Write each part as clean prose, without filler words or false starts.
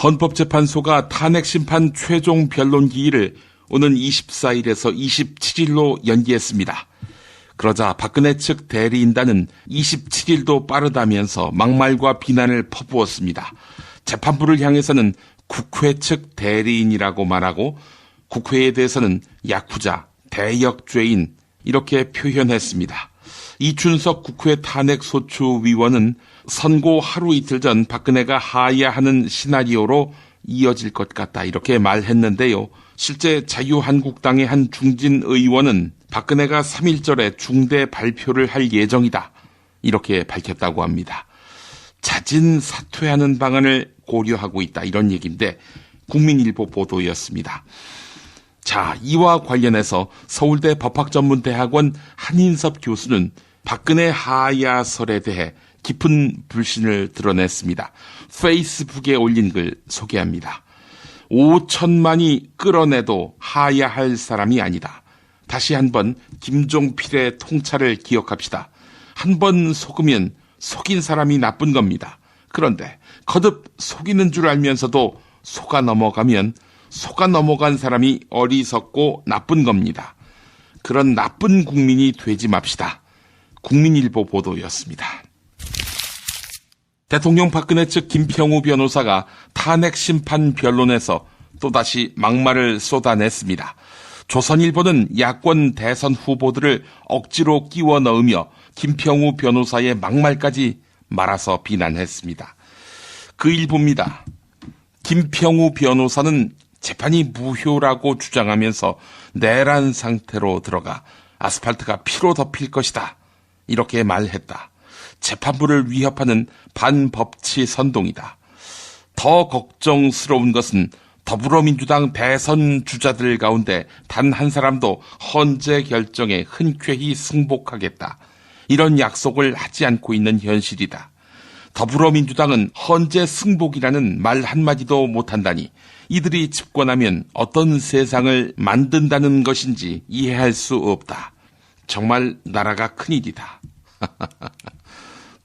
헌법재판소가 탄핵심판 최종 변론 기일을 오는 24일에서 27일로 연기했습니다. 그러자 박근혜 측 대리인단은 27일도 빠르다면서 막말과 비난을 퍼부었습니다. 재판부를 향해서는 국회 측 대리인이라고 말하고 국회에 대해서는 야쿠자, 대역죄인 이렇게 표현했습니다. 이춘석 국회 탄핵소추위원은 선고 하루 이틀 전 박근혜가 하야하는 시나리오로 이어질 것 같다 이렇게 말했는데요. 실제 자유한국당의 한 중진 의원은 박근혜가 3.1절에 중대 발표를 할 예정이다 이렇게 밝혔다고 합니다. 자진 사퇴하는 방안을 고려하고 있다 이런 얘기인데 국민일보 보도였습니다. 자, 이와 관련해서 서울대 법학전문대학원 한인섭 교수는 박근혜 하야설에 대해 깊은 불신을 드러냈습니다. 페이스북에 올린 글 소개합니다. 5천만이 끌어내도 하야할 사람이 아니다. 다시 한번 김종필의 통찰을 기억합시다. 한 번 속으면 속인 사람이 나쁜 겁니다. 그런데 거듭 속이는 줄 알면서도 속아 넘어가면 속아 넘어간 사람이 어리석고 나쁜 겁니다. 그런 나쁜 국민이 되지 맙시다. 국민일보 보도였습니다. 대통령 박근혜 측 김평우 변호사가 탄핵 심판 변론에서 또다시 막말을 쏟아냈습니다. 조선일보는 야권 대선 후보들을 억지로 끼워 넣으며 김평우 변호사의 막말까지 말아서 비난했습니다. 그 일부입니다. 김평우 변호사는 재판이 무효라고 주장하면서 내란 상태로 들어가 아스팔트가 피로 덮일 것이다. 이렇게 말했다. 재판부를 위협하는 반법치 선동이다. 더 걱정스러운 것은 더불어민주당 대선 주자들 가운데 단 한 사람도 헌재 결정에 흔쾌히 승복하겠다. 이런 약속을 하지 않고 있는 현실이다. 더불어민주당은 헌재 승복이라는 말 한마디도 못한다니 이들이 집권하면 어떤 세상을 만든다는 것인지 이해할 수 없다. 정말 나라가 큰일이다.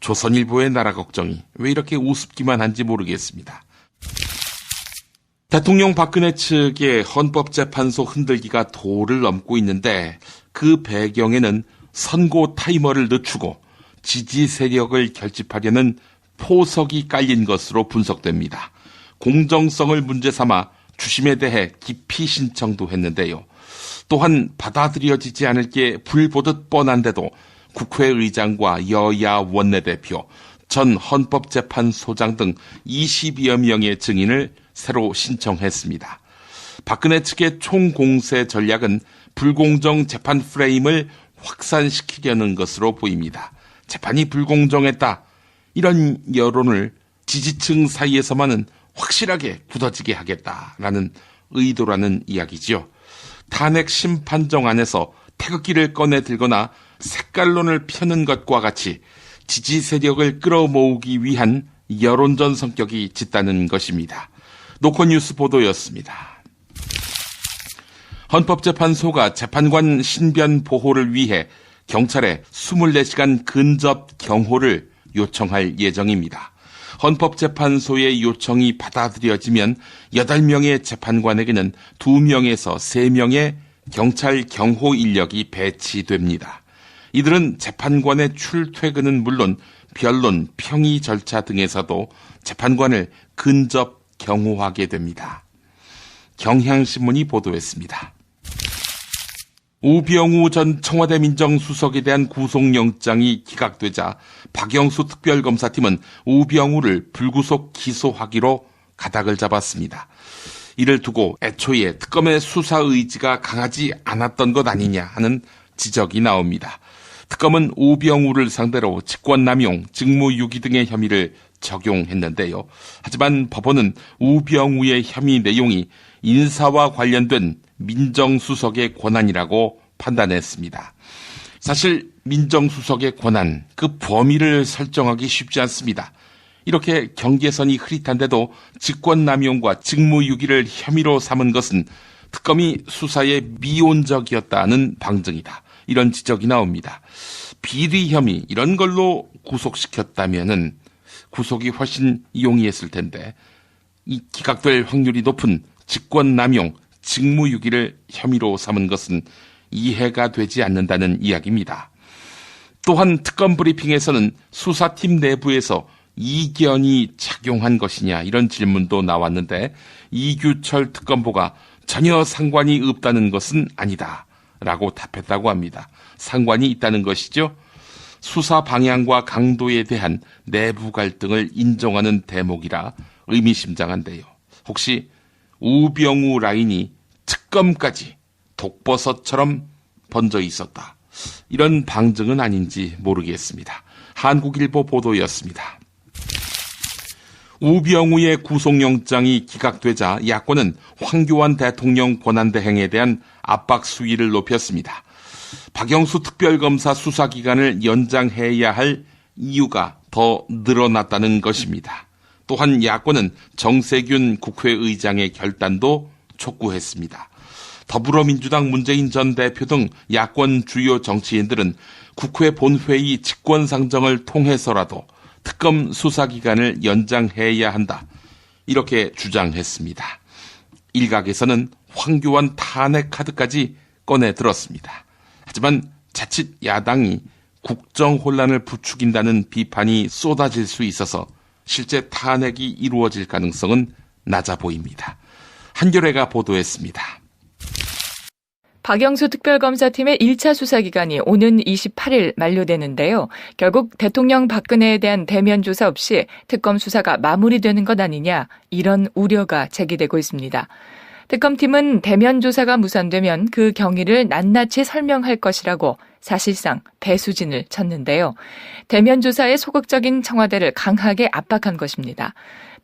조선일보의 나라 걱정이 왜 이렇게 우습기만 한지 모르겠습니다. 대통령 박근혜 측의 헌법재판소 흔들기가 도를 넘고 있는데 그 배경에는 선고 타이머를 늦추고 지지 세력을 결집하려는 포석이 깔린 것으로 분석됩니다. 공정성을 문제 삼아 주심에 대해 기피 신청도 했는데요. 또한 받아들여지지 않을 게 불보듯 뻔한데도 국회의장과 여야 원내대표, 전 헌법재판소장 등 20여 명의 증인을 새로 신청했습니다. 박근혜 측의 총공세 전략은 불공정 재판 프레임을 확산시키려는 것으로 보입니다. 재판이 불공정했다. 이런 여론을 지지층 사이에서만은 확실하게 굳어지게 하겠다라는 의도라는 이야기지요. 탄핵 심판정 안에서 태극기를 꺼내 들거나 색깔론을 펴는 것과 같이 지지 세력을 끌어모으기 위한 여론전 성격이 짙다는 것입니다. 노컷뉴스 보도였습니다. 헌법재판소가 재판관 신변 보호를 위해 경찰에 24시간 근접 경호를 요청할 예정입니다. 헌법재판소의 요청이 받아들여지면 8명의 재판관에게는 2명에서 3명의 경찰 경호 인력이 배치됩니다. 이들은 재판관의 출퇴근은 물론 변론, 평의 절차 등에서도 재판관을 근접 경호하게 됩니다. 경향신문이 보도했습니다. 우병우 전 청와대 민정수석에 대한 구속영장이 기각되자 박영수 특별검사팀은 우병우를 불구속 기소하기로 가닥을 잡았습니다. 이를 두고 애초에 특검의 수사 의지가 강하지 않았던 것 아니냐 하는 지적이 나옵니다. 특검은 우병우를 상대로 직권남용, 직무유기 등의 혐의를 적용했는데요. 하지만 법원은 우병우의 혐의 내용이 인사와 관련된 민정수석의 권한이라고 판단했습니다. 사실 민정수석의 권한, 그 범위를 설정하기 쉽지 않습니다. 이렇게 경계선이 흐릿한데도 직권남용과 직무유기를 혐의로 삼은 것은 특검이 수사에 미온적이었다는 방증이다. 이런 지적이 나옵니다. 비리 혐의 이런 걸로 구속시켰다면은 구속이 훨씬 용이했을 텐데 이 기각될 확률이 높은 직권남용, 직무유기를 혐의로 삼은 것은 이해가 되지 않는다는 이야기입니다. 또한 특검 브리핑에서는 수사팀 내부에서 이견이 작용한 것이냐 이런 질문도 나왔는데 이규철 특검보가 전혀 상관이 없다는 것은 아니다 라고 답했다고 합니다. 상관이 있다는 것이죠. 수사 방향과 강도에 대한 내부 갈등을 인정하는 대목이라 의미심장한데요. 혹시 우병우 라인이 특검까지 독버섯처럼 번져 있었다, 이런 방증은 아닌지 모르겠습니다. 한국일보 보도였습니다. 우병우의 구속영장이 기각되자 야권은 황교안 대통령 권한대행에 대한 압박 수위를 높였습니다. 박영수 특별검사 수사기간을 연장해야 할 이유가 더 늘어났다는 것입니다. 또한 야권은 정세균 국회의장의 결단도 촉구했습니다. 더불어민주당 문재인 전 대표 등 야권 주요 정치인들은 국회 본회의 직권상정을 통해서라도 특검 수사기간을 연장해야 한다, 이렇게 주장했습니다. 일각에서는 황교안 탄핵 카드까지 꺼내들었습니다. 하지만 자칫 야당이 국정 혼란을 부추긴다는 비판이 쏟아질 수 있어서 실제 탄핵이 이루어질 가능성은 낮아 보입니다. 한겨레가 보도했습니다. 박영수 특별검사팀의 1차 수사기간이 오는 28일 만료되는데요. 결국 대통령 박근혜에 대한 대면 조사 없이 특검 수사가 마무리되는 것 아니냐, 이런 우려가 제기되고 있습니다. 특검팀은 대면 조사가 무산되면 그 경위를 낱낱이 설명할 것이라고 사실상 배수진을 쳤는데요. 대면 조사에 소극적인 청와대를 강하게 압박한 것입니다.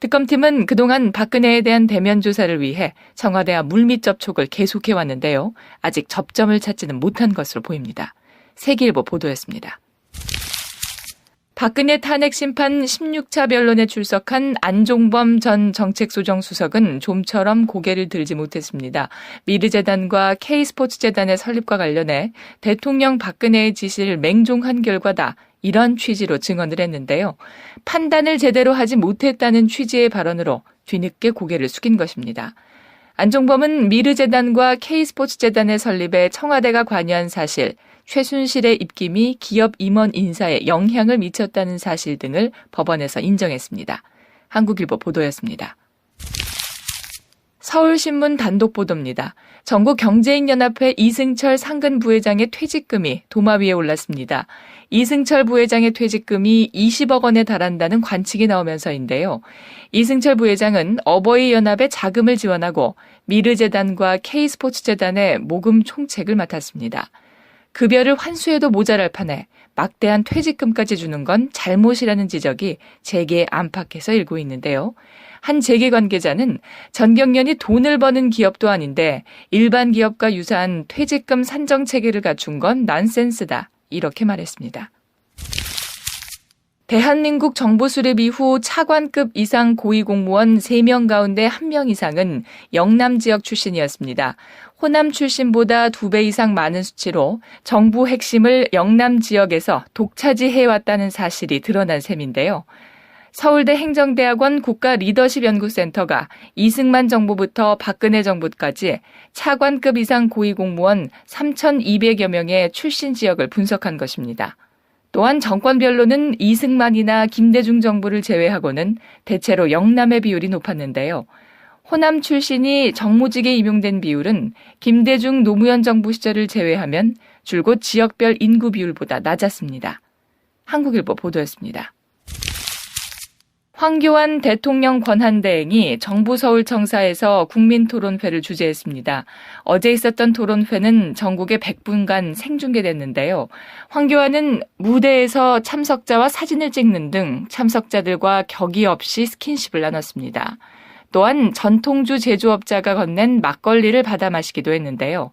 특검팀은 그동안 박근혜에 대한 대면 조사를 위해 청와대와 물밑 접촉을 계속해왔는데요. 아직 접점을 찾지는 못한 것으로 보입니다. 세계일보 보도였습니다. 박근혜 탄핵 심판 16차 변론에 출석한 안종범 전 정책소정수석은 좀처럼 고개를 들지 못했습니다. 미르재단과 K스포츠재단의 설립과 관련해 대통령 박근혜의 지시를 맹종한 결과다, 이런 취지로 증언을 했는데요. 판단을 제대로 하지 못했다는 취지의 발언으로 뒤늦게 고개를 숙인 것입니다. 안종범은 미르재단과 K스포츠재단의 설립에 청와대가 관여한 사실, 최순실의 입김이 기업 임원 인사에 영향을 미쳤다는 사실 등을 법원에서 인정했습니다. 한국일보 보도였습니다. 서울신문 단독 보도입니다. 전국경제인연합회 이승철 상근 부회장의 퇴직금이 도마 위에 올랐습니다. 이승철 부회장의 퇴직금이 20억 원에 달한다는 관측이 나오면서인데요. 이승철 부회장은 어버이연합에 자금을 지원하고 미르재단과 K스포츠재단의 모금 총책을 맡았습니다. 급여를 환수해도 모자랄 판에 막대한 퇴직금까지 주는 건 잘못이라는 지적이 재계에 안팎에서 일고 있는데요. 한 재계 관계자는 전경련이 돈을 버는 기업도 아닌데 일반 기업과 유사한 퇴직금 산정 체계를 갖춘 건 난센스다, 이렇게 말했습니다. 대한민국 정부 수립 이후 차관급 이상 고위공무원 3명 가운데 1명 이상은 영남 지역 출신이었습니다. 호남 출신보다 2배 이상 많은 수치로 정부 핵심을 영남 지역에서 독차지해왔다는 사실이 드러난 셈인데요. 서울대 행정대학원 국가리더십연구센터가 이승만 정부부터 박근혜 정부까지 차관급 이상 고위공무원 3,200여 명의 출신 지역을 분석한 것입니다. 또한 정권별로는 이승만이나 김대중 정부를 제외하고는 대체로 영남의 비율이 높았는데요. 호남 출신이 정무직에 임용된 비율은 김대중 노무현 정부 시절을 제외하면 줄곧 지역별 인구 비율보다 낮았습니다. 한국일보 보도였습니다. 황교안 대통령 권한대행이 정부 서울청사에서 국민토론회를 주재했습니다. 어제 있었던 토론회는 전국에 100분간 생중계됐는데요. 황교안은 무대에서 참석자와 사진을 찍는 등 참석자들과 격의 없이 스킨십을 나눴습니다. 또한 전통주 제조업자가 건넨 막걸리를 받아 마시기도 했는데요.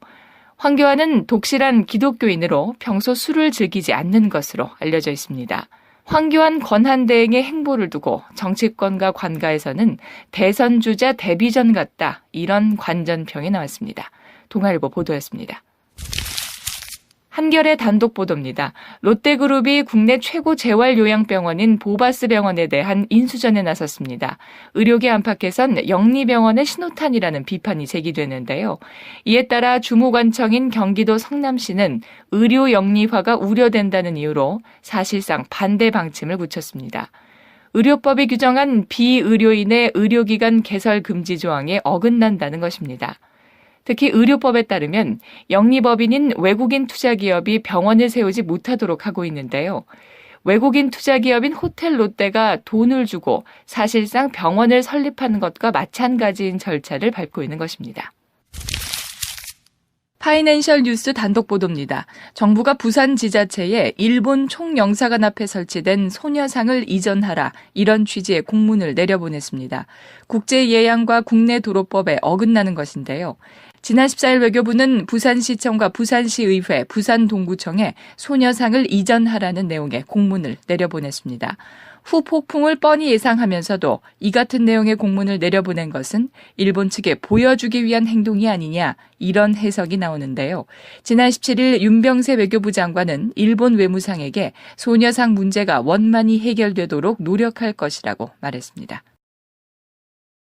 황교안은 독실한 기독교인으로 평소 술을 즐기지 않는 것으로 알려져 있습니다. 황교안 권한대행의 행보를 두고 정치권과 관가에서는 대선 주자 데뷔전 같다, 이런 관전평이 나왔습니다. 동아일보 보도였습니다. 한겨레 단독 보도입니다. 롯데그룹이 국내 최고 재활요양병원인 보바스 병원에 대한 인수전에 나섰습니다. 의료계 안팎에선 영리병원의 신호탄이라는 비판이 제기되는데요. 이에 따라 주무관청인 경기도 성남시는 의료 영리화가 우려된다는 이유로 사실상 반대 방침을 굳혔습니다. 의료법이 규정한 비의료인의 의료기관 개설 금지 조항에 어긋난다는 것입니다. 특히 의료법에 따르면 영리법인인 외국인 투자기업이 병원을 세우지 못하도록 하고 있는데요. 외국인 투자기업인 호텔 롯데가 돈을 주고 사실상 병원을 설립하는 것과 마찬가지인 절차를 밟고 있는 것입니다. 파이낸셜 뉴스 단독 보도입니다. 정부가 부산 지자체에 일본 총영사관 앞에 설치된 소녀상을 이전하라, 이런 취지의 공문을 내려보냈습니다. 국제예양과 국내 도로법에 어긋나는 것인데요. 지난 14일 외교부는 부산시청과 부산시의회, 부산동구청에 소녀상을 이전하라는 내용의 공문을 내려보냈습니다. 후폭풍을 뻔히 예상하면서도 이 같은 내용의 공문을 내려보낸 것은 일본 측에 보여주기 위한 행동이 아니냐, 이런 해석이 나오는데요. 지난 17일 윤병세 외교부 장관은 일본 외무상에게 소녀상 문제가 원만히 해결되도록 노력할 것이라고 말했습니다.